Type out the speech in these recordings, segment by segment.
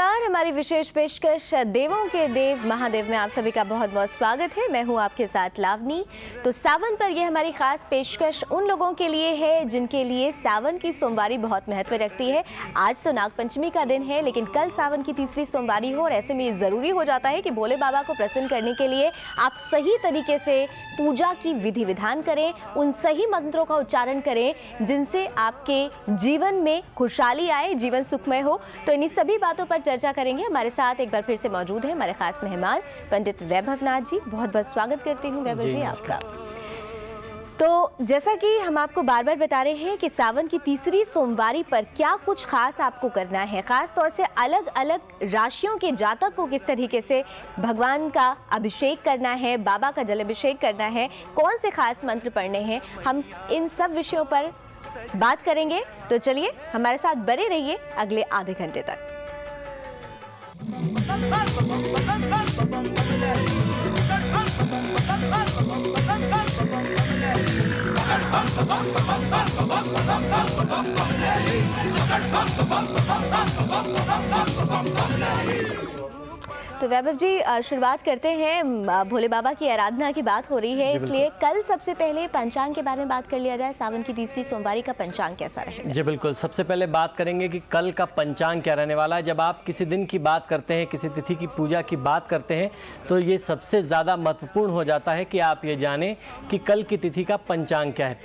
नमस्कार। हमारी विशेष पेशकश देवों के देव महादेव में आप सभी का बहुत बहुत स्वागत है। मैं हूं आपके साथ लावनी। तो सावन पर यह हमारी खास पेशकश उन लोगों के लिए है जिनके लिए सावन की सोमवारी बहुत महत्व रखती है। आज तो नागपंचमी का दिन है, लेकिन कल सावन की तीसरी सोमवारी हो और ऐसे में ज़रूरी हो जाता है कि भोले बाबा को प्रसन्न करने के लिए आप सही तरीके से पूजा की विधि विधान करें, उन सही मंत्रों का उच्चारण करें जिनसे आपके जीवन में खुशहाली आए, जीवन सुखमय हो। तो इन्हीं सभी बातों पर चर्चा करेंगे। हमारे साथ एक बार फिर से मौजूद है हमारे खास मेहमान पंडित वैभव नाथ जी। बहुत बहुत स्वागत करती हूँ वैभव जी आपका। तो जैसा कि हम आपको बार बार बता रहे हैं कि सावन की तीसरी सोमवारी पर क्या कुछ खास आपको करना है, खास तौर से अलग अलग राशियों के जातक को किस तरीके से भगवान का अभिषेक करना है, बाबा का जल अभिषेक करना है, कौन से खास मंत्र पढ़ने हैं, हम इन सब विषयों पर बात करेंगे। तो चलिए हमारे साथ बने रहिए अगले आधे घंटे तक। तो वैभव जी शुरुआत करते हैं। भोले बाबा की आराधना की बात हो रही है, इसलिए कल सबसे पहले पंचांग के बारे में बात कर लिया जाए। सावन की तीसरी सोमवारी का पंचांग कैसा रहेगा? जी बिल्कुल, सबसे पहले बात करेंगे कि कल का पंचांग क्या रहने वाला है। जब आप किसी दिन की बात करते हैं, किसी तिथि की पूजा की बात करते हैं, तो ये सबसे ज़्यादा महत्वपूर्ण हो जाता है कि आप ये जानें कि कल की तिथि का पंचांग क्या है।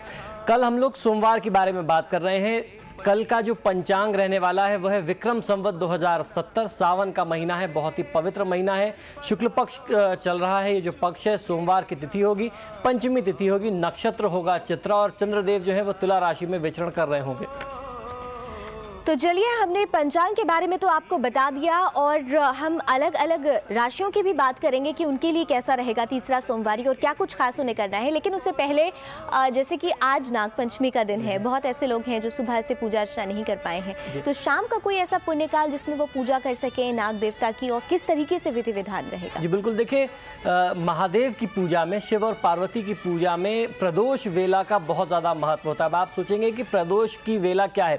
कल हम लोग सोमवार के बारे में बात कर रहे हैं। कल का जो पंचांग रहने वाला है वह है विक्रम संवत 2070, सावन का महीना है, बहुत ही पवित्र महीना है। शुक्ल पक्ष चल रहा है। ये जो पक्ष है, सोमवार की तिथि होगी, पंचमी तिथि होगी, नक्षत्र होगा चित्रा और चंद्रदेव जो है वो तुला राशि में विचरण कर रहे होंगे। तो चलिए, हमने पंचांग के बारे में तो आपको बता दिया और हम अलग अलग राशियों की भी बात करेंगे कि उनके लिए कैसा रहेगा तीसरा सोमवारी और क्या कुछ खास उन्हें करना है। लेकिन उससे पहले जैसे कि आज नागपंचमी का दिन है, बहुत ऐसे लोग हैं जो सुबह से पूजा अर्चना नहीं कर पाए हैं, तो शाम का कोई ऐसा पुण्यकाल जिसमें वो पूजा कर सकें नाग देवता की, और किस तरीके से विधि विधान रहेगा? जी बिल्कुल, देखिए महादेव की पूजा में, शिव और पार्वती की पूजा में प्रदोष वेला का बहुत ज़्यादा महत्व होता है। अब आप सोचेंगे कि प्रदोष की वेला क्या है।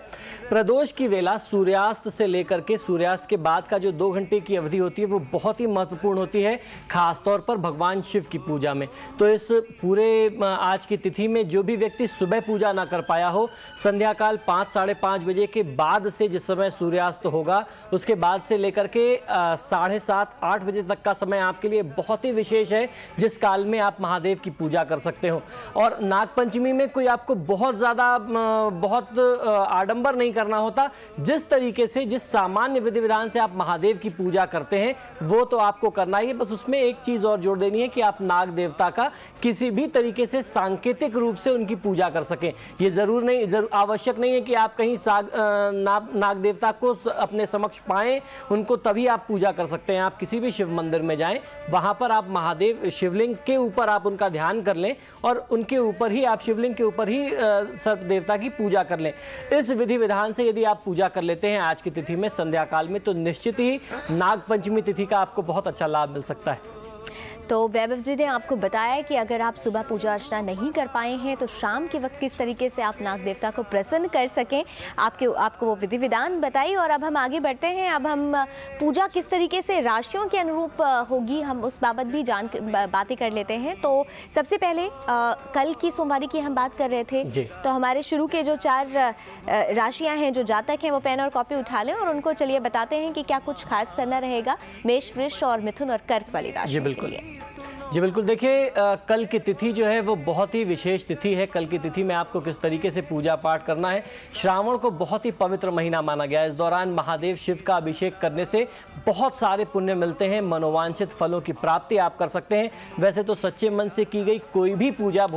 प्रदोष की वेला सूर्यास्त से लेकर के सूर्यास्त के बाद का जो 2 घंटे की अवधि होती है वो बहुत ही महत्वपूर्ण होती है, खास तौर पर भगवान शिव की पूजा में। तो इस पूरे आज की तिथि में जो भी व्यक्ति सुबह पूजा ना कर पाया हो, संध्या काल 5 साढ़े 5 बजे के बाद से जिस समय सूर्यास्त होगा उसके बाद से लेकर के 7:30 8 बजे तक का समय आपके लिए बहुत ही विशेष है, जिस काल में आप महादेव की पूजा कर सकते हो। और नागपंचमी में कोई आपको बहुत ज़्यादा आडंबर नहीं करना होता। जिस तरीके से, जिस सामान्य विधि विधान से आप महादेव की पूजा करते हैं वो तो आपको करना ही है। बस उसमें एक चीज और जोड़ देनी है कि आप नाग देवता का किसी भी तरीके से सांकेतिक रूप से उनकी पूजा कर सकें। ये आवश्यक नहीं है कि आप कहीं नाग देवता को अपने समक्ष पाएं, उनको तभी आप पूजा कर सकते हैं। आप किसी भी शिव मंदिर में जाएं, वहां पर आप महादेव शिवलिंग के ऊपर आप उनका ध्यान कर लें और उनके ऊपर ही आप शिवलिंग के ऊपर ही सर्प देवता की पूजा कर लें। इस विधि विधान से यदि आप पूजा कर लेते हैं आज की तिथि में संध्या काल में, तो निश्चित ही नागपंचमी तिथि का आपको बहुत अच्छा लाभ मिल सकता है। तो वैभव जी ने आपको बताया कि अगर आप सुबह पूजा अर्चना नहीं कर पाए हैं तो शाम के वक्त किस तरीके से आप नाग देवता को प्रसन्न कर सकें, आपको वो विधि विधान बताई। और अब हम आगे बढ़ते हैं। अब हम पूजा किस तरीके से राशियों के अनुरूप होगी, हम उस बाबत भी बातें कर लेते हैं। तो सबसे पहले कल की सोमवारी की हम बात कर रहे थे, तो हमारे शुरू के जो 4 राशियाँ हैं, जो जातक हैं, वो पेन और कॉपी उठा लें और उनको चलिए बताते हैं कि क्या कुछ खास करना रहेगा मेष, वृष और मिथुन और कर्क वाली राशि के लिए। जी बिल्कुल, देखिए कल की तिथि जो है वो बहुत ही विशेष तिथि है। कल की तिथि में आपको किस तरीके से पूजा पाठ करना है। श्रावण को बहुत ही पवित्र महीना माना गया है। इस दौरान महादेव शिव का अभिषेक करने से बहुत सारे पुण्य मिलते हैं, मनोवांछित फलों की प्राप्ति आप कर सकते हैं। वैसे तो सच्चे मन से की गई कोई भी पूजा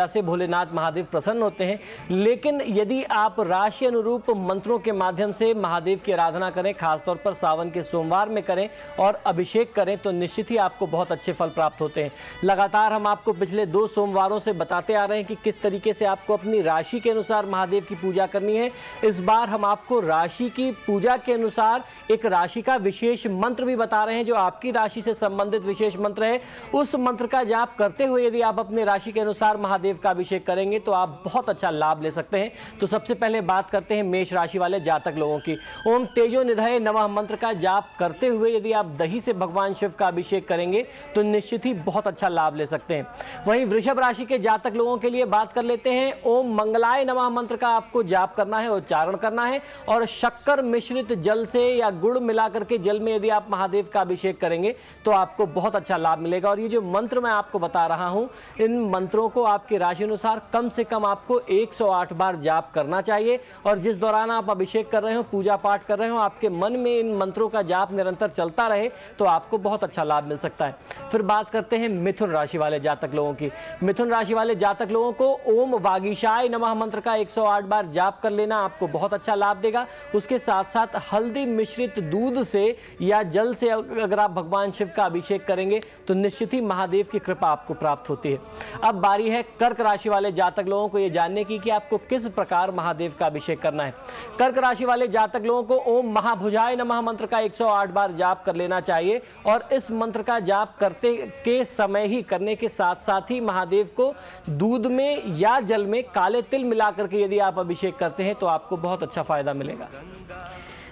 से भोलेनाथ महादेव प्रसन्न होते हैं, लेकिन यदि आप राशि अनुरूप मंत्रों के माध्यम से महादेव की आराधना करें, खासतौर पर सावन के सोमवार में करें और अभिषेक करें, तो निश्चित ही आपको बहुत अच्छे फल प्राप्त होते हैं। लगातार हम आपको पिछले 2 सोमवारों से बताते आ रहे हैं कि किस तरीके से आपको अपनी राशि के अनुसार महादेव की पूजा करनी है। इस बार हम आपको राशि की पूजा के अनुसार एक राशि का विशेष मंत्र भी बता रहे हैं, जो आपकी राशि से संबंधित विशेष मंत्र है। उस मंत्र का जाप करते हुए यदि आप अपने राशि के अनुसार महादेव का अभिषेक करेंगे तो आप बहुत अच्छा लाभ ले सकते हैं। तो सबसे पहले बात करते हैं मेष राशि वाले जातक लोगों की। ओम तेजो निधये नमः मंत्र का जाप करते हुए यदि आप दही से भगवान शिव का अभिषेक करेंगे तो निश्चित ही बहुत अच्छा लाभ ले सकते हैं। वहीं वृषभ राशि के जातक लोगों के लिए बात कर लेते हैं। ओम मंगलाय नमः मंत्र का आपको जाप करना है, उच्चारण करना है और शक्कर मिश्रित जल से या गुड़ मिलाकर के जल में यदि आप महादेव का अभिषेक करेंगे तो आपको बहुत अच्छा लाभ मिलेगा। और ये जो मंत्र मैं आपको बता रहा हूं, इन मंत्रों को आपकी राशि अनुसार कम से कम आपको 108 बार जाप करना चाहिए। और जिस दौरान आप अभिषेक कर रहे हो, पूजा पाठ कर रहे हो, आपके मन में इन मंत्रों का जाप निरंतर चलता रहे तो आपको बहुत अच्छा लाभ मिल सकता है। फिर बात करते हैं मिथुन राशि वाले जातक लोगों की। मिथुन राशि वाले जातक लोगों को ओम वागीशाय नमः मंत्र का 108 बार जाप कर लेना आपको बहुत अच्छा लाभ देगा। उसके साथ साथ हल्दी मिश्रित दूध से या जल से अगर आप भगवान शिव का अभिषेक करेंगे तो निश्चित ही महादेव की कृपा आपको प्राप्त होती है। अब बारी है कर्क राशि वाले जातक लोगों को यह जानने की कि आपको किस प्रकार महादेव का अभिषेक करना है। कर्क राशि वाले जातक लोगों को ओम महाभुजाय नमः मंत्र का 108 बार जाप कर लेना चाहिए। और इस मंत्र का जाप करते के समय ही करने के साथ साथ ही महादेव को दूध में या जल में काले तिल मिलाकर के यदि आप अभिषेक करते हैं तो आपको बहुत अच्छा फायदा मिलेगा।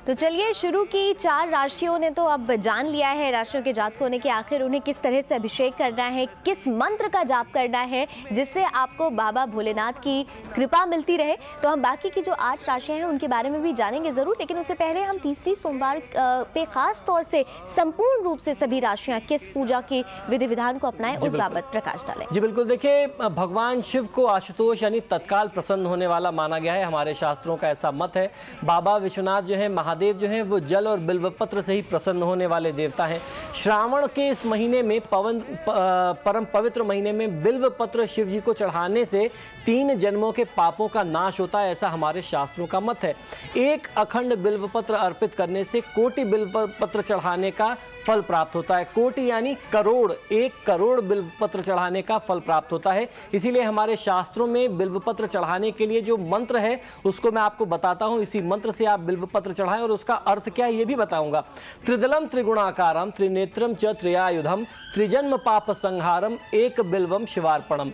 तो चलिए, शुरू की 4 राशियों ने तो अब जान लिया है, राशियों के जातकों ने, कि आखिर उन्हें किस तरह से अभिषेक करना है, किस मंत्र का जाप करना है जिससे आपको बाबा भोलेनाथ की कृपा मिलती रहे। तो हम बाकी की जो 8 राशियां हैं उनके बारे में भी जानेंगे ज़रूर, लेकिन उससे पहले हम तीसरी सोमवार पे खास तौर से संपूर्ण रूप से सभी राशियाँ किस पूजा की विधि विधान को अपनाएं उस बाबत प्रकाश डालें। जी बिल्कुल, देखिए भगवान शिव को आशुतोष यानी तत्काल प्रसन्न होने वाला माना गया है। हमारे शास्त्रों का ऐसा मत है। बाबा विश्वनाथ जो है, महादेव जो है, वो जल और बिल्वपत्र से ही प्रसन्न होने वाले देवता हैं। श्रावण के इस महीने में परम पवित्र महीने में बिल्वपत्र शिव जी को चढ़ाने से 3 जन्मों के पापों का नाश होता है, ऐसा हमारे शास्त्रों का मत है। एक अखंड बिल्वपत्र अर्पित करने से कोटि बिल्वपत्र चढ़ाने का फल प्राप्त होता है। कोटि यानी करोड़, 1 करोड़ बिल्वपत्र चढ़ाने का फल प्राप्त होता है। इसीलिए हमारे शास्त्रों में बिल्वपत्र चढ़ाने के लिए जो मंत्र है उसको मैं आपको बताता हूं। इसी मंत्र से आप बिल्वपत्र चढ़ाएं और उसका अर्थ क्या है ये भी बताऊंगा। त्रिदलम त्रिगुणाकारम त्रिनेत्रम च त्रियायुधम त्रिजन्म पाप संहारम एक बिल्वम शिवार्पणम।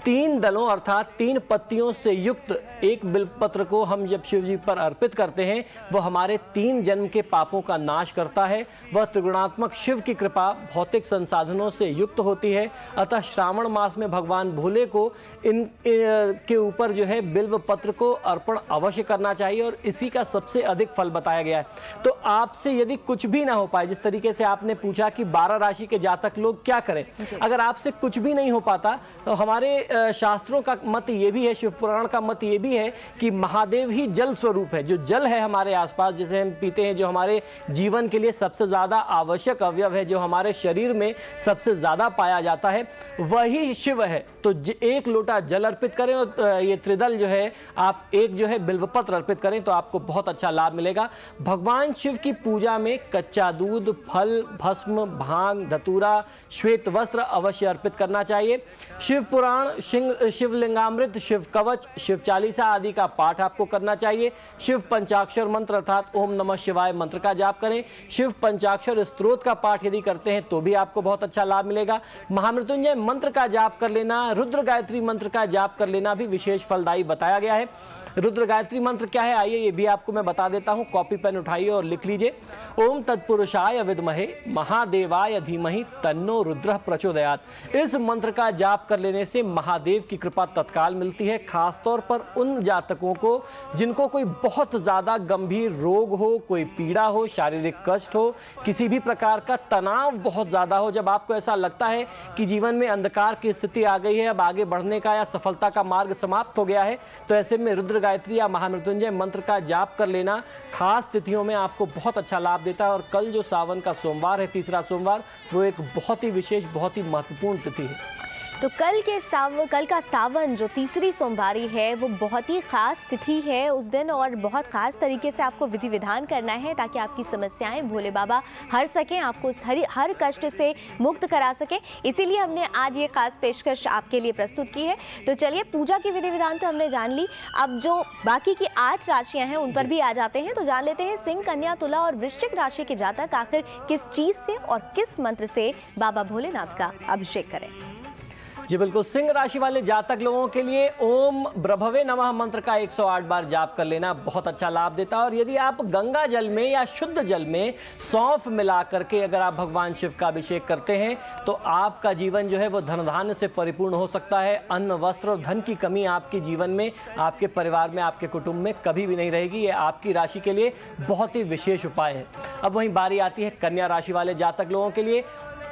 3 दलों अर्थात 3 पत्तियों से युक्त एक बिल्वपत्र को हम जब शिव जी पर अर्पित करते हैं वो हमारे 3 जन्म के पापों का नाश करता है। वह त्रिगुणात्मक शिव की कृपा भौतिक संसाधनों से युक्त होती है। अतः श्रावण मास में भगवान भोले को के ऊपर जो है बिल्व पत्र को अर्पण अवश्य करना चाहिए और इसी का सबसे अधिक फल बताया गया है। तो आपसे यदि कुछ भी ना हो पाए, जिस तरीके से आपने पूछा कि 12 राशि के जातक लोग क्या करें, अगर आपसे कुछ भी नहीं हो पाता तो हमारे शास्त्रों का मत ये भी है, शिव पुराण का मत ये भी है कि महादेव ही जल स्वरूप है। जो जल है हमारे आसपास जिसे हम पीते हैं, जो हमारे जीवन के लिए सबसे ज्यादा आवश्यक अवयव है, जो हमारे शरीर में सबसे ज्यादा पाया जाता है, वही शिव है। तो 1 लोटा जल अर्पित करें और ये त्रिदल जो है आप एक जो है बिल्वपत्र अर्पित करें तो आपको बहुत अच्छा लाभ मिलेगा। भगवान शिव की पूजा में कच्चा दूध, फल, भस्म, भांग, धतूरा, श्वेत वस्त्र अवश्य अर्पित करना चाहिए। शिव पुराण, शिवलिंगामृत, शिव कवच, शिव चालीसा आदि का पाठ आपको करना चाहिए। शिव पंचाक्षर मंत्र अर्थात ओम नमः शिवाय मंत्र का जाप करें। शिव पंचाक्षर स्तोत्र का पाठ यदि करते हैं तो भी आपको बहुत अच्छा लाभ मिलेगा। महामृत्युंजय मंत्र का जाप कर लेना, रुद्र गायत्री मंत्र का जाप कर लेना भी विशेष फलदायी बताया गया है। रुद्र गायत्री मंत्र क्या है, आइए ये भी आपको मैं बता देता हूं। कॉपी पेन उठाइए और लिख लीजिए। ओम तत्पुरुषाय विद्महे महादेवाय धीमहि तन्नो रुद्रः प्रचोदयात्। इस मंत्र का जाप कर लेने से महादेव की कृपा तत्काल मिलती है। खासतौर पर उन जातकों को जिनको कोई बहुत ज्यादा गंभीर रोग हो, कोई पीड़ा हो, शारीरिक कष्ट हो, किसी भी प्रकार का तनाव बहुत ज्यादा हो, जब आपको ऐसा लगता है कि जीवन में अंधकार की स्थिति आ गई है, अब आगे बढ़ने का या सफलता का मार्ग समाप्त हो गया है, तो ऐसे में रुद्र गायत्री या महामृत्युंजय मंत्र का जाप कर लेना खास तिथियों में आपको बहुत अच्छा लाभ देता है। और कल जो सावन का सोमवार है, तीसरा सोमवार, वो एक बहुत ही विशेष, बहुत ही महत्वपूर्ण तिथि है। तो कल का सावन जो तीसरी सोमवारी है वो बहुत ही खास तिथि है उस दिन, और बहुत खास तरीके से आपको विधि विधान करना है ताकि आपकी समस्याएं भोले बाबा हर सकें, आपको हर कष्ट से मुक्त करा सकें। इसीलिए हमने आज ये खास पेशकश आपके लिए प्रस्तुत की है। तो चलिए, पूजा की विधि विधान तो हमने जान ली, अब जो बाकी की 8 राशियां हैं उन पर भी आ जाते हैं। तो जान लेते हैं सिंह, कन्या, तुला और वृश्चिक राशि के जातक आखिर किस चीज से और किस मंत्र से बाबा भोलेनाथ का अभिषेक करें। जी बिल्कुल, सिंह राशि वाले जातक लोगों के लिए ओम ब्रभवे नमः मंत्र का 108 बार जाप कर लेना बहुत अच्छा लाभ देता है। और यदि आप गंगा जल में या शुद्ध जल में सौंफ मिला करके अगर आप भगवान शिव का अभिषेक करते हैं तो आपका जीवन जो है वो धन धान्य से परिपूर्ण हो सकता है। अन्न, वस्त्र और धन की कमी आपके जीवन में, आपके परिवार में, आपके कुटुंब में कभी भी नहीं रहेगी। ये आपकी राशि के लिए बहुत ही विशेष उपाय है। अब वहीं बारी आती है कन्या राशि वाले जातक लोगों के लिए।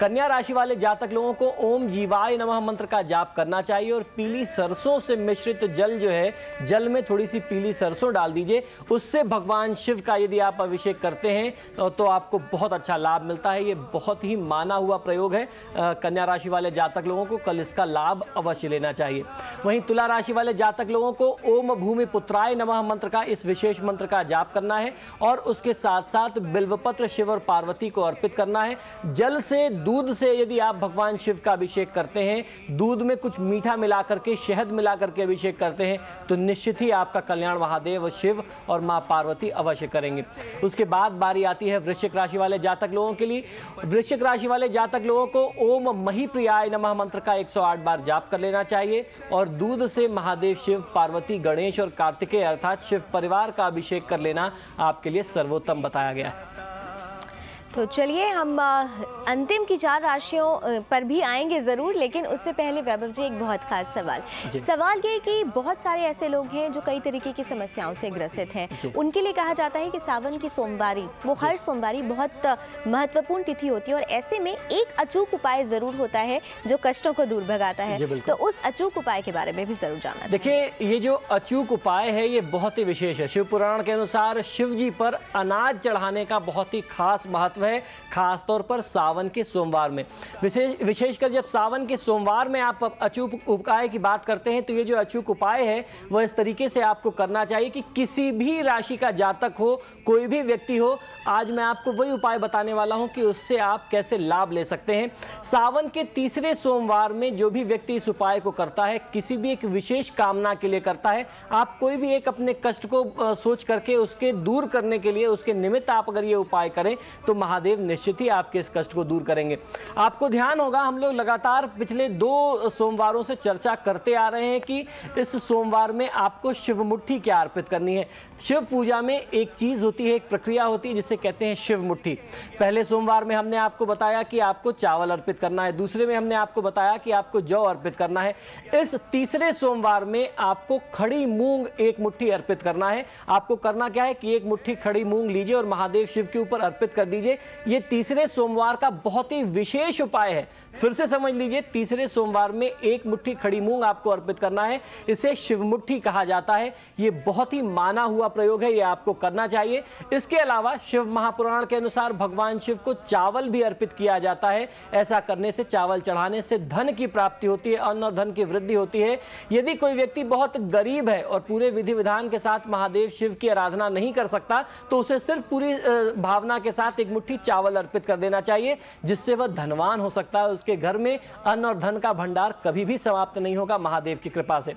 कन्या राशि वाले जातक लोगों को ओम जीवाय नमः मंत्र का जाप करना चाहिए और पीली सरसों से मिश्रित जल जो है, जल में थोड़ी सी पीली सरसों डाल दीजिए, उससे भगवान शिव का यदि आप अभिषेक करते हैं तो आपको बहुत अच्छा लाभ मिलता है। ये बहुत ही माना हुआ प्रयोग है। कन्या राशि वाले जातक लोगों को कल इसका लाभ अवश्य लेना चाहिए। वहीं तुला राशि वाले जातक लोगों को ओम भूमि पुत्राय नमः मंत्र का, इस विशेष मंत्र का जाप करना है और उसके साथ साथ बिल्वपत्र शिव और पार्वती को अर्पित करना है। जल से, दूध से यदि आप भगवान शिव का अभिषेक करते हैं, दूध में कुछ मीठा मिला करके, शहद मिला करके अभिषेक करते हैं तो निश्चित ही आपका कल्याण महादेव शिव और मां पार्वती अवश्य करेंगे। उसके बाद बारी आती है वृश्चिक राशि वाले जातक लोगों के लिए। वृश्चिक राशि वाले जातक लोगों को ओम महीप्रियाय नमः मंत्र का 108 बार जाप कर लेना चाहिए और दूध से महादेव शिव, पार्वती, गणेश और कार्तिकेय अर्थात शिव परिवार का अभिषेक कर लेना आपके लिए सर्वोत्तम बताया गया है। तो चलिए, हम अंतिम की 4 राशियों पर भी आएंगे ज़रूर, लेकिन उससे पहले वैभव जी एक बहुत खास सवाल ये कि बहुत सारे ऐसे लोग हैं जो कई तरीके की समस्याओं से ग्रसित हैं। उनके लिए कहा जाता है कि सावन की सोमवारी, वो हर सोमवारी बहुत महत्वपूर्ण तिथि होती है और ऐसे में एक अचूक उपाय ज़रूर होता है जो कष्टों को दूर भगाता है। तो उस अचूक उपाय के बारे में भी ज़रूर जानना। देखिए, ये जो अचूक उपाय है ये बहुत ही विशेष है। शिव पुराण के अनुसार शिव जी पर अनाज चढ़ाने का बहुत ही खास महत्व है, खास तौर पर सावन के सोमवार में। विशेषकर जब सावन के सोमवार में आप अचूक उपाय की बात करते हैं तो ये जो अचूक उपाय है वह इस तरीके से आपको करना चाहिए कि किसी भी राशि का जातक हो, कोई भी व्यक्ति हो, आज मैं आपको वही उपाय बताने वाला हूं कि उससे आप कैसे लाभ ले सकते हैं। सावन के तीसरे सोमवार में जो भी व्यक्ति इस उपाय को करता है, किसी भी एक विशेष कामना के लिए करता है, आप कोई भी एक अपने कष्ट को सोच करके उसके दूर करने के लिए, उसके निमित्त आप अगर ये उपाय करें तो महादेव निश्चित ही आपके इस कष्ट को दूर करेंगे। आपको ध्यान होगा, हम लोग लगातार पिछले 2 सोमवारों से चर्चा करते आ रहे हैं कि इस सोमवार में आपको शिव मुट्ठी क्या अर्पित करनी है। शिव पूजा में एक चीज होती है, एक प्रक्रिया होती है जिसे कहते हैं शिव मुट्ठी। पहले सोमवार में हमने आपको बताया कि आपको चावल अर्पित करना है, दूसरे में हमने आपको बताया कि आपको जौ अर्पित करना है। इस तीसरे सोमवार में आपको खड़ी मूंग 1 मुट्ठी अर्पित करना है। आपको करना क्या है कि 1 मुट्ठी खड़ी मूंग लीजिए और महादेव शिव के ऊपर अर्पित कर दीजिए। ये तीसरे सोमवार का बहुत ही विशेष उपाय है। फिर से समझ लीजिए, तीसरे सोमवार में 1 मुट्ठी खड़ी मूंग आपको अर्पित करना है। इसे शिव मुट्ठी कहा जाता है। ये बहुत ही माना हुआ प्रयोग है, ये आपको करना चाहिए। इसके अलावा शिव महापुराण के अनुसार भगवान शिव को चावल भी अर्पित किया जाता है। ऐसा करने से, चावल चढ़ाने से धन की प्राप्ति होती है, अन्न और धन की वृद्धि होती है। यदि कोई व्यक्ति बहुत गरीब है और पूरे विधि विधान के साथ महादेव शिव की आराधना नहीं कर सकता तो उसे सिर्फ पूरी भावना के साथ 1 मुट्ठी चावल अर्पित कर देना चाहिए, जिससे वह धनवान हो सकता है। उसके घर में अन्न और धन का भंडार कभी भी समाप्त नहीं होगा महादेव की कृपा से।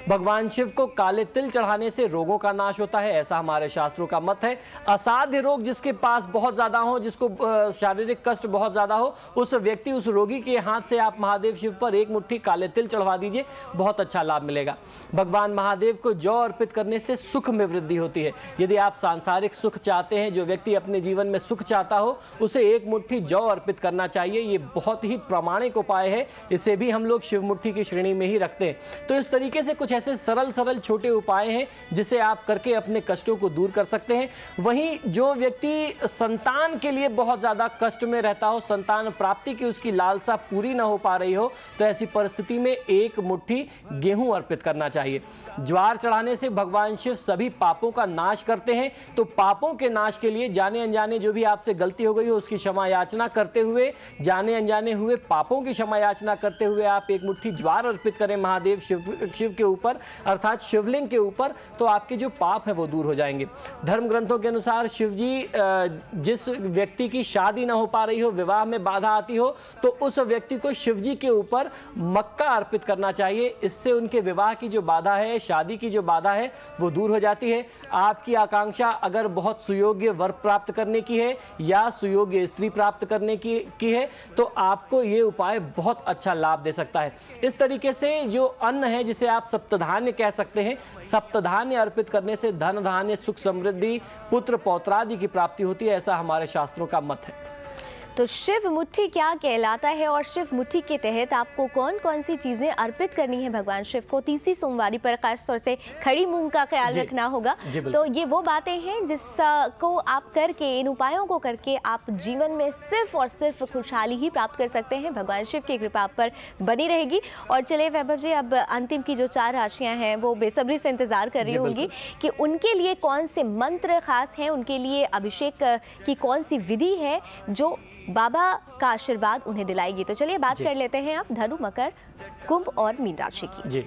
भगवान शिव को काले तिल चढ़ाने से रोगों का नाश होता है, ऐसा हमारे शास्त्रों का मत है। असाध्य रोग जिसके पास बहुत ज्यादा हो, जिसको शारीरिक कष्ट बहुत ज्यादा हो, उस व्यक्ति, उस रोगी के हाथ से आप महादेव शिव पर 1 मुट्ठी काले तिल चढ़वा दीजिए, बहुत अच्छा लाभ मिलेगा। भगवान महादेव को जौ अर्पित करने से सुख में वृद्धि होती है। यदि आप सांसारिक सुख चाहते हैं, जो व्यक्ति अपने जीवन में सुख चाहता हो, उसे 1 मुट्ठी जौ अर्पित करना चाहिए। ये बहुत ही प्रामाणिक उपाय है, इसे भी हम लोग शिव मुट्ठी की श्रेणी में ही रखते हैं। तो इस तरीके से कुछ ऐसे सरल छोटे उपाय हैं जिसे आप करके अपने कष्टों को दूर कर सकते हैं। वहीं जो व्यक्ति संतान के लिए बहुत ज्यादा कष्ट में रहता हो, संतान प्राप्ति की उसकी लालसा पूरी ना हो पा रही हो, तो ऐसी परिस्थिति में 1 मुट्ठी गेहूं अर्पित करना चाहिए। ज्वार चढ़ाने से भगवान शिव सभी पापों का नाश करते हैं। तो पापों के नाश के लिए जाने अनजाने जो भी आपसे गलती हो गई हो उसकी क्षमा याचना करते हुए, जाने अनजाने हुए पापों की क्षमा याचना करते हुए आप एक मुट्ठी ज्वार अर्पित करें महादेव शिव के ऊपर, अर्थात शिवलिंग के ऊपर, तो आपके जो पाप हैं वो दूर हो जाएंगे। धर्म ग्रंथों के अनुसार शिव जी जिस व्यक्ति की शादी ना हो पा रही हो, विवाह में बाधा आती हो, तो उस व्यक्ति को शिव जी के ऊपर मक्का अर्पित करना चाहिए। इससे उनके विवाह की जो बाधा है, शादी की जो बाधा है, वो दूर हो जाती है। आपकी आकांक्षा अगर बहुत सुयोग्य वर प्राप्त करने की है या सुयोग्य स्त्री प्राप्त करने की है, तो आपको ये उपाय बहुत अच्छा लाभ दे सकता है। इस तरीके से जो अन्न है, जिसे आप सप्तधान्य कह सकते हैं, सप्तधान्य अर्पित करने से धन धान्य सुख समृद्धि पुत्र पौत्रादि की प्राप्ति होती है, ऐसा हमारे शास्त्रों का मत है। तो शिव मुट्ठी क्या कहलाता है और शिव मुट्ठी के तहत आपको कौन कौन सी चीजें अर्पित करनी है भगवान शिव को? तीसरी सोमवारी पर खास तौर से खड़ी मूंग का ख्याल रखना होगा। तो ये वो बातें हैं जिसको आप करके, इन उपायों को करके आप जीवन में सिर्फ और सिर्फ खुशहाली ही प्राप्त कर सकते हैं। भगवान शिव की कृपा आप पर बनी रहेगी। और चलिए वैभव जी, अब अंतिम की जो 4 राशियां हैं वो बेसब्री से इंतजार कर रही होंगी कि उनके लिए कौन से मंत्र खास हैं, उनके लिए अभिषेक की कौन सी विधि है जो बाबा का आशीर्वाद उन्हें दिलाएगी। तो चलिए बात कर लेते हैं आप धनु, मकर, कुंभ और मीन राशि की।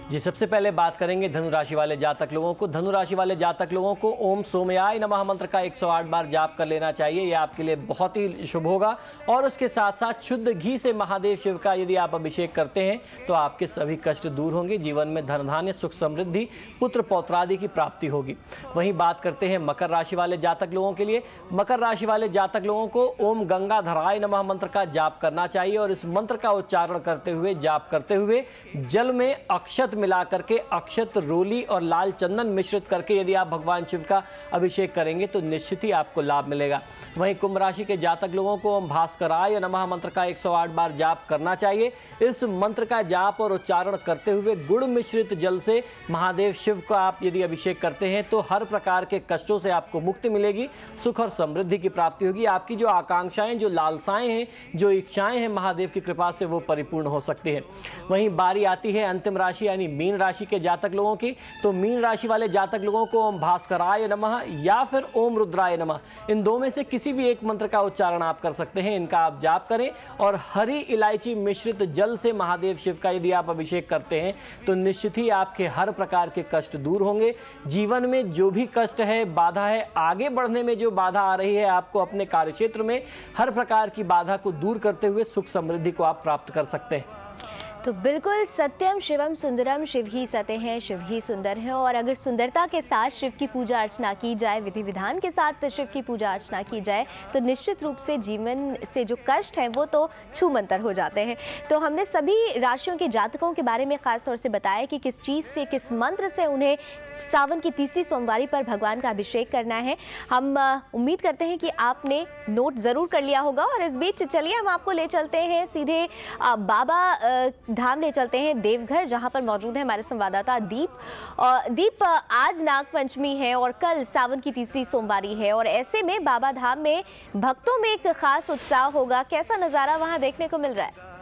जी, सबसे पहले बात करेंगे धनु राशि वाले जातक लोगों को। धनु राशि वाले जातक लोगों को ओम सोमयाय नमः मंत्र का 108 बार जाप कर लेना चाहिए। यह आपके लिए बहुत ही शुभ होगा। और उसके साथ साथ शुद्ध घी से महादेव शिव का यदि आप अभिषेक करते हैं तो आपके सभी कष्ट दूर होंगे, जीवन में धन धान्य सुख समृद्धि पुत्र पौत्रादि की प्राप्ति होगी। वहीं बात करते हैं मकर राशि वाले जातक लोगों के लिए। मकर राशि वाले जातक लोगों को ओम गंगाधराय नमः मंत्र का जाप करना चाहिए और इस मंत्र का उच्चारण करते हुए, जाप करते हुए जल में अक्षत मिला करके, अक्षत रोली और लाल चंदन मिश्रित करके यदि आप भगवान शिव का अभिषेक करेंगे तो निश्चित ही आपको लाभ मिलेगा। वहीं कुंभ राशि के जातक लोगों को ओम भास्कराय नमः मंत्र का 108 बार जाप करना चाहिए। इस मंत्र का जाप और उच्चारण करते हुए गुड़ मिश्रित जल से महादेव शिव का आप यदि अभिषेक करते हैं तो हर प्रकार के कष्टों से आपको मुक्ति मिलेगी, सुख और समृद्धि की प्राप्ति होगी। आपकी जो आकांक्षाएं, जो लालसाएं हैं, जो इच्छाएं हैं, महादेव की कृपा से वो परिपूर्ण हो सकती है। वहीं बारी आती है अंतिम राशि यानी मीन राशि के जातक लोगों की। तो मीन राशि वाले जातक लोगों को ओम भास्कराय नमः या फिर ओम रुद्राय नमः, इन दो में से किसी भी एक मंत्र का उच्चारण आप कर सकते हैं। इनका आप जाप करें और हरी इलायची मिश्रित जल से महादेव शिव का यदि आप अभिषेक करते हैं तो निश्चित ही आपके हर प्रकार के कष्ट दूर होंगे। जीवन में जो भी कष्ट है, बाधा है, आगे बढ़ने में जो बाधा आ रही है आपको अपने कार्यक्षेत्र में, हर प्रकार की बाधा को दूर करते हुए सुख समृद्धि को आप प्राप्त कर सकते हैं। तो बिल्कुल सत्यम शिवम सुंदरम, शिव ही सत्य हैं, शिव ही सुंदर हैं। और अगर सुंदरता के साथ शिव की पूजा अर्चना की जाए, विधि विधान के साथ शिव की पूजा अर्चना की जाए तो निश्चित रूप से जीवन से जो कष्ट हैं वो तो छूमंतर हो जाते हैं। तो हमने सभी राशियों के जातकों के बारे में खास तौर से बताया कि किस चीज़ से, किस मंत्र से उन्हें सावन की तीसरी सोमवारी पर भगवान का अभिषेक करना है। हम उम्मीद करते हैं कि आपने नोट ज़रूर कर लिया होगा। और इस बीच चलिए हम आपको ले चलते हैं सीधे बाबा धाम ले चलते हैं देवघर, जहां पर मौजूद है हमारे संवाददाता दीप। और दीप, आज नाग पंचमी है और कल सावन की तीसरी सोमवारी है और ऐसे में बाबा धाम में भक्तों में एक खास उत्साह होगा। कैसा नज़ारा वहां देखने को मिल रहा है?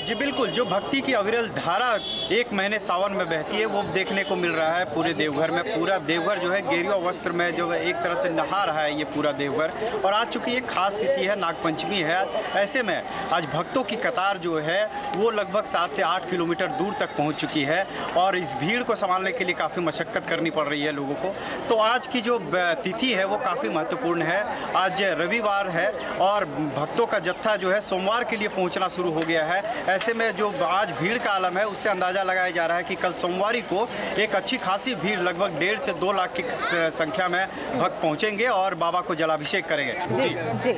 जी बिल्कुल, जो भक्ति की अविरल धारा एक महीने सावन में बहती है वो देखने को मिल रहा है पूरे देवघर में। पूरा देवघर जो है गेरुआ वस्त्र में जो है एक तरह से नहा रहा है ये पूरा देवघर। और आज चूंकि एक खास तिथि है, नाग पंचमी है, ऐसे में आज भक्तों की कतार जो है वो लगभग 7 से 8 किलोमीटर दूर तक पहुँच चुकी है और इस भीड़ को संभालने के लिए काफ़ी मशक्क़त करनी पड़ रही है लोगों को। तो आज की जो तिथि है वो काफ़ी महत्वपूर्ण है। आज रविवार है और भक्तों का जत्था जो है सोमवार के लिए पहुँचना शुरू हो गया है। ऐसे में जो आज भीड़ का आलम है उससे अंदाज़ा लगाया जा रहा है कि कल सोमवारी को एक अच्छी खासी भीड़ लगभग 1.5 से 2 लाख की संख्या में भक्त पहुंचेंगे और बाबा को जलाभिषेक करेंगे। जी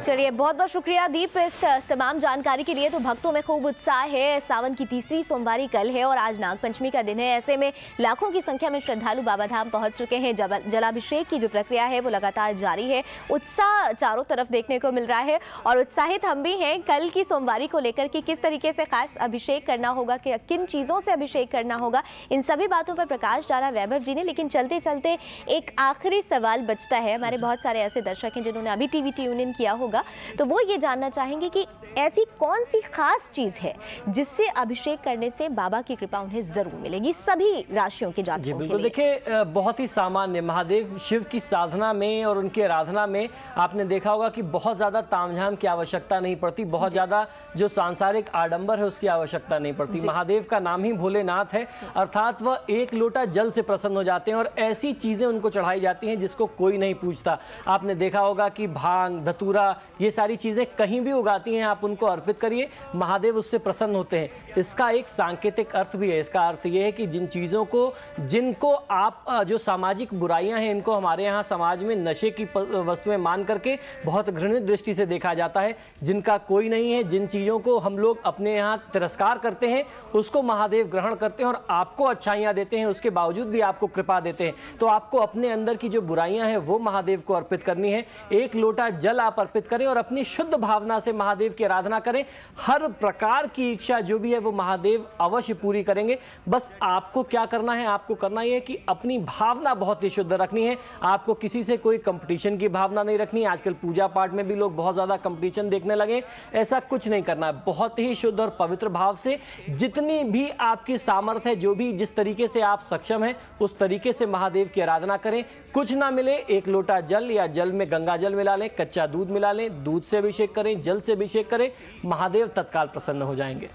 चलिए, बहुत बहुत शुक्रिया दीप इस तमाम जानकारी के लिए। तो भक्तों में खूब उत्साह है। सावन की तीसरी सोमवारी कल है और आज नाग पंचमी का दिन है। ऐसे में लाखों की संख्या में श्रद्धालु बाबा धाम पहुँच चुके हैं। जलाभिषेक की जो प्रक्रिया है वो लगातार जारी है। उत्साह चारों तरफ देखने को मिल रहा है और उत्साहित हम भी हैं कल की सोमवारी को लेकर कि किस तरीके तरीके से खास अभिषेक करना होगा, कि किन चीज़ों से अभिषेक करना होगा, इन सभी बातों पर प्रकाश डाला वैभव जी ने। लेकिन चलते चलते एक आखिरी सवाल बचता है। हमारे बहुत सारे ऐसे दर्शक हैं जिन्होंने अभी टीवी ट्यून इन किया होगा, तो वो ये जानना चाहेंगे कि ऐसी कौन सी खास चीज़ है जिससे अभिषेक करने से बाबा की कृपा उन्हें जरूर मिलेगी, सभी राशियों के जातकों के लिए। बिल्कुल, देखिए बहुत ही सामान्य महादेव शिव की साधना में और उनकी आराधना में आपने देखा होगा कि बहुत ज़्यादा तामझाम की आवश्यकता नहीं पड़ती, बहुत ज़्यादा जो सांसारिक आडंबर है उसकी आवश्यकता नहीं पड़ती। महादेव का नाम ही भोलेनाथ है, अर्थात वह एक लोटा जल से प्रसन्न हो जाते हैं और ऐसी चीज़ें उनको चढ़ाई जाती हैं जिसको कोई नहीं पूछता। आपने देखा होगा कि भांग, धतूरा, ये सारी चीज़ें कहीं भी उगाती हैं, आप उनको अर्पित करिए, महादेव उससे प्रसन्न होते हैं। इसका एक सांकेतिक अर्थ भी है। इसका अर्थ ये है कि जिन चीज़ों को, जिनको आप जो सामाजिक बुराइयां हैं, इनको हमारे यहाँ समाज में नशे की वस्तुएं मान करके बहुत घृणित दृष्टि से देखा जाता है, जिनका कोई नहीं है, जिन चीज़ों को हम लोग अपने यहाँ तिरस्कार करते हैं, उसको महादेव ग्रहण करते हैं और आपको अच्छाइयाँ देते हैं, उसके बावजूद भी आपको कृपा देते हैं। तो आपको अपने अंदर की जो बुराइयां हैं वो महादेव को अर्पित करनी है। एक लोटा जल आप अर्पित करें और अपनी शुद्ध भावना से महादेव की आराधना करें। हर प्रकार की इच्छा जो भी है वो महादेव अवश्य पूरी करेंगे। बस आपको क्या करना है, आपको करना है कि अपनी भावना बहुत ही शुद्ध रखनी है। आपको किसी से कोई कंपटीशन की भावना नहीं रखनी। आजकल पूजा पाठ में भी लोग बहुत ज़्यादा कंपटीशन देखने लगे, ऐसा कुछ नहीं करना है। बहुत ही शुद्ध और पवित्र भाव से जितनी भी आपकी सामर्थ्य है, जो भी जिस तरीके से आप सक्षम हैं, उस तरीके से महादेव की आराधना करें। कुछ ना मिले, एक लोटा जल या जल में गंगा जल मिला लें, कच्चा दूध मिला लें, दूध से अभिषेक करें, जल से अभिषेक करें, महादेव तत्काल प्रसन्न हो जाएंगे।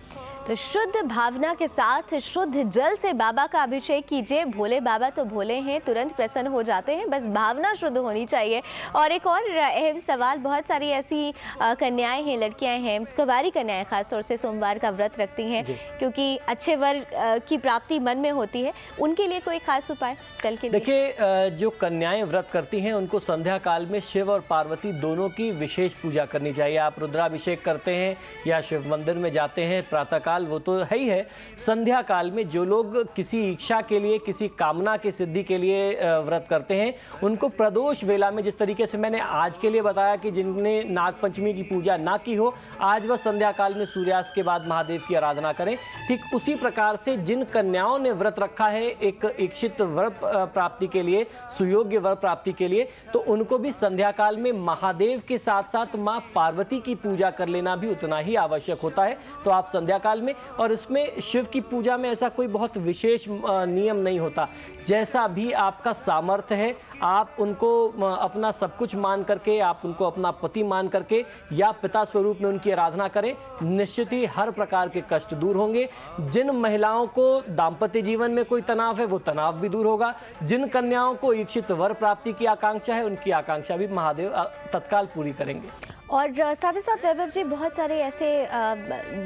तो शुद्ध भावना के साथ शुद्ध जल से बाबा का अभिषेक कीजिए। भोले बाबा तो भोले हैं, तुरंत प्रसन्न हो जाते हैं, बस भावना शुद्ध होनी चाहिए। और एक और अहम सवाल, बहुत सारी ऐसी कन्याएं हैं, लड़कियां हैं, कुंवारी कन्याएं खासतौर से सोमवार का व्रत रखती हैं क्योंकि अच्छे वर की प्राप्ति मन में होती है, उनके लिए कोई खास उपाय कल के लिए? देखिए, जो कन्याएं व्रत करती हैं उनको संध्या काल में शिव और पार्वती दोनों की विशेष पूजा करनी चाहिए। आप रुद्राभिषेक करते हैं या शिव मंदिर में जाते हैं प्रातःकाल, वो तो है ही है। संध्या काल में जो लोग किसी इच्छा के लिए, किसी कामना की सिद्धि के लिए व्रत करते हैं, उनको प्रदोष वेला में, जिस तरीके से मैंने आज के लिए बताया कि जिनने नागपंचमी की पूजा ना की हो, आज वह संध्या काल में सूर्यास्त के बाद महादेव की आराधना करें। ठीक उसी प्रकार से जिन कन्याओं ने व्रत रखा है एक इच्छित वर प्राप्ति के लिए, सुयोग्य वर प्राप्ति के लिए, तो उनको भी संध्या काल में महादेव के साथ साथ माँ पार्वती की पूजा कर लेना भी उतना ही आवश्यक होता है। तो आप संध्या काल में, और इसमें शिव की पूजा में ऐसा कोई बहुत विशेष नियम नहीं होता। जैसा भी आपका सामर्थ्य है, आप उनको अपना सब कुछ मान करके, आप उनको अपना पति मान करके या पिता स्वरूप में उनकी आराधना करें। निश्चित ही हर प्रकार के कष्ट दूर होंगे। जिन महिलाओं को दाम्पत्य जीवन में कोई तनाव है, वो तनाव भी दूर होगा। जिन कन्याओं को इच्छित वर प्राप्ति की आकांक्षा है, उनकी आकांक्षा भी महादेव तत्काल पूरी करेंगे। और साथ ही साथ वैभव जी, बहुत सारे ऐसे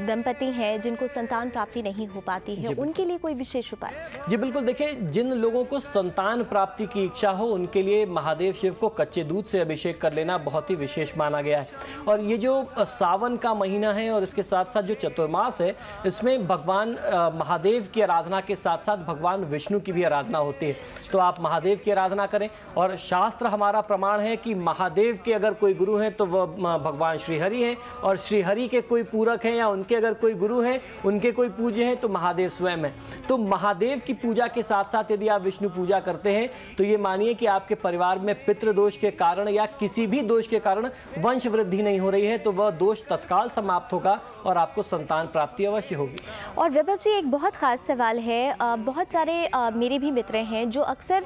दंपति हैं जिनको संतान प्राप्ति नहीं हो पाती है, उनके लिए कोई विशेष उपाय? जी बिल्कुल, देखिए जिन लोगों को संतान प्राप्ति की इच्छा हो, उनके लिए महादेव शिव को कच्चे दूध से अभिषेक कर लेना बहुत ही विशेष माना गया है। और ये जो सावन का महीना है और इसके साथ साथ जो चतुर्मास है, इसमें भगवान महादेव की आराधना के साथ साथ भगवान विष्णु की भी आराधना होती है। तो आप महादेव की आराधना करें। और शास्त्र हमारा प्रमाण है कि महादेव के अगर कोई गुरु हैं तो वह भगवान श्रीहरि हैं, और श्रीहरि के कोई पूरक हैं या उनके अगर कोई गुरु हैं, उनके कोई पूज्य हैं, तो महादेव स्वयं है। तो महादेव की पूजा के साथ साथ यदि आप विष्णु पूजा करते हैं तो ये मानिए कि आपके परिवार में पितृदोष के कारण या किसी भी दोष के कारण वंश वृद्धि नहीं हो रही है, तो वह दोष तत्काल समाप्त होगा और आपको संतान प्राप्ति अवश्य होगी। और वैभव जी, एक बहुत खास सवाल है, बहुत सारे मेरे भी मित्र हैं जो अक्सर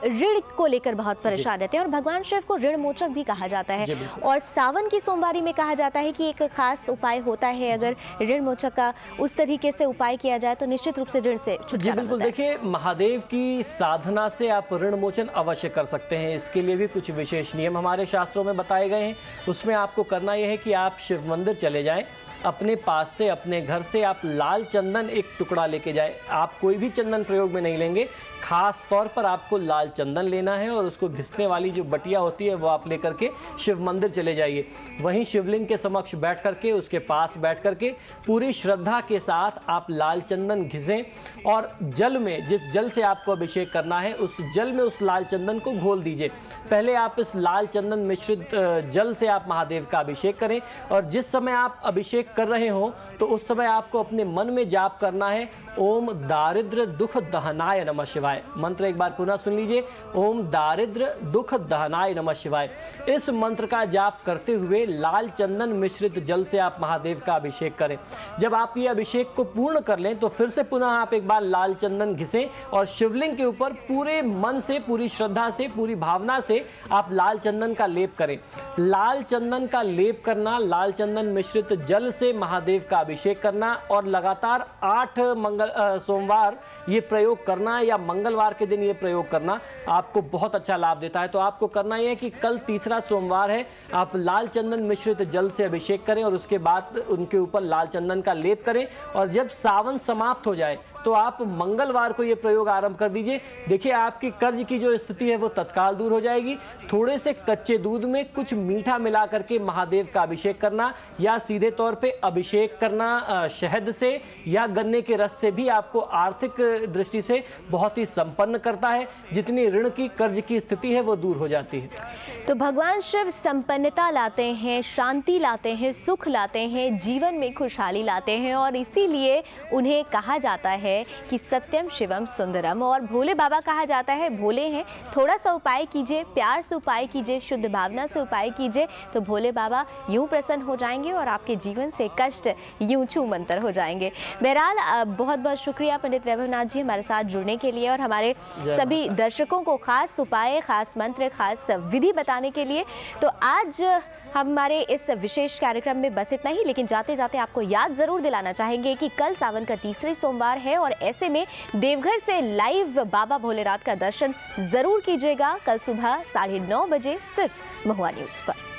ऋण को लेकर बहुत परेशान रहते हैं, और भगवान शिव को ऋण मोचक भी कहा जाता है, और सावन की सोमवारी में कहा जाता है कि एक खास उपाय होता है, अगर ऋण मोचक का उस तरीके से उपाय किया जाए तो निश्चित रूप से ऋण से छुटकारा। बिल्कुल, देखिए महादेव की साधना से आप ऋण मोचन अवश्य कर सकते हैं। इसके लिए भी कुछ विशेष नियम हमारे शास्त्रों में बताए गए हैं। उसमें आपको करना यह है कि आप शिव मंदिर चले जाएं, अपने पास से, अपने घर से आप लाल चंदन एक टुकड़ा लेके जाए। आप कोई भी चंदन प्रयोग में नहीं लेंगे, खास तौर पर आपको लाल चंदन लेना है और उसको घिसने वाली जो बटिया होती है वो आप लेकर के शिव मंदिर चले जाइए। वहीं शिवलिंग के समक्ष बैठ करके, उसके पास बैठ करके पूरी श्रद्धा के साथ आप लाल चंदन घिसें, और जल में, जिस जल से आपको अभिषेक करना है, उस जल में उस लाल चंदन को घोल दीजिए। पहले आप इस लाल चंदन मिश्रित जल से आप महादेव का अभिषेक करें, और जिस समय आप अभिषेक कर रहे हो तो उस समय आपको अपने मन में जाप करना है ओम दारिद्र दुख दहनाय नमः शिवाय। मंत्र एक बार पुनः सुन लीजिए, ओम दारिद्र दुख दहनाय नमः शिवाय। इस मंत्र का जाप करते हुए लाल चंदन मिश्रित जल से आप महादेव का अभिषेक करें। जब आप ये अभिषेक को पूर्ण कर लें तो फिर से पुनः आप एक बार लाल चंदन घिसें और शिवलिंग के ऊपर पूरे मन से, पूरी श्रद्धा से, पूरी भावना से आप लाल चंदन का लेप करें। लाल चंदन का लेप करना, लाल चंदन मिश्रित जल से महादेव का अभिषेक करना और लगातार 8 सोमवार ये प्रयोग करना या मंगलवार के दिन ये प्रयोग करना आपको बहुत अच्छा लाभ देता है। तो आपको करना यह है कि कल तीसरा सोमवार है, आप लाल चंदन मिश्रित जल से अभिषेक करें और उसके बाद उनके ऊपर लाल चंदन का लेप करें और जब सावन समाप्त हो जाए तो आप मंगलवार को ये प्रयोग आरंभ कर दीजिए। देखिए आपकी कर्ज की जो स्थिति है वो तत्काल दूर हो जाएगी। थोड़े से कच्चे दूध में कुछ मीठा मिला करके महादेव का अभिषेक करना या सीधे तौर पे अभिषेक करना शहद से या गन्ने के रस से भी आपको आर्थिक दृष्टि से बहुत ही संपन्न करता है। जितनी ऋण की, कर्ज की स्थिति है वो दूर हो जाती है। तो भगवान शिव संपन्नता लाते हैं, शांति लाते हैं, सुख लाते हैं, जीवन में खुशहाली लाते हैं और इसीलिए उन्हें कहा जाता है कि सत्यम शिवम सुंदरम। और भोले बाबा कहा जाता है, भोले हैं, थोड़ा सा उपाय कीजिए, प्यार से उपाय कीजिए, शुद्ध भावना से उपाय कीजिए तो भोले बाबा यूं प्रसन्न हो जाएंगे और आपके जीवन से कष्ट यूं छूमंतर हो जाएंगे। बहरहाल बहुत बहुत शुक्रिया पंडित वैभवनाथ जी हमारे साथ जुड़ने के लिए और हमारे सभी दर्शकों को खास उपाय, खास मंत्र, खास विधि बताने के लिए। तो आज हमारे इस विशेष कार्यक्रम में बस इतना ही, लेकिन जाते जाते आपको याद जरूर दिलाना चाहेंगे कि कल सावन का तीसरी सोमवार है और ऐसे में देवघर से लाइव बाबा भोलेनाथ का दर्शन जरूर कीजिएगा कल सुबह 9:30 बजे सिर्फ महुआ न्यूज़ पर।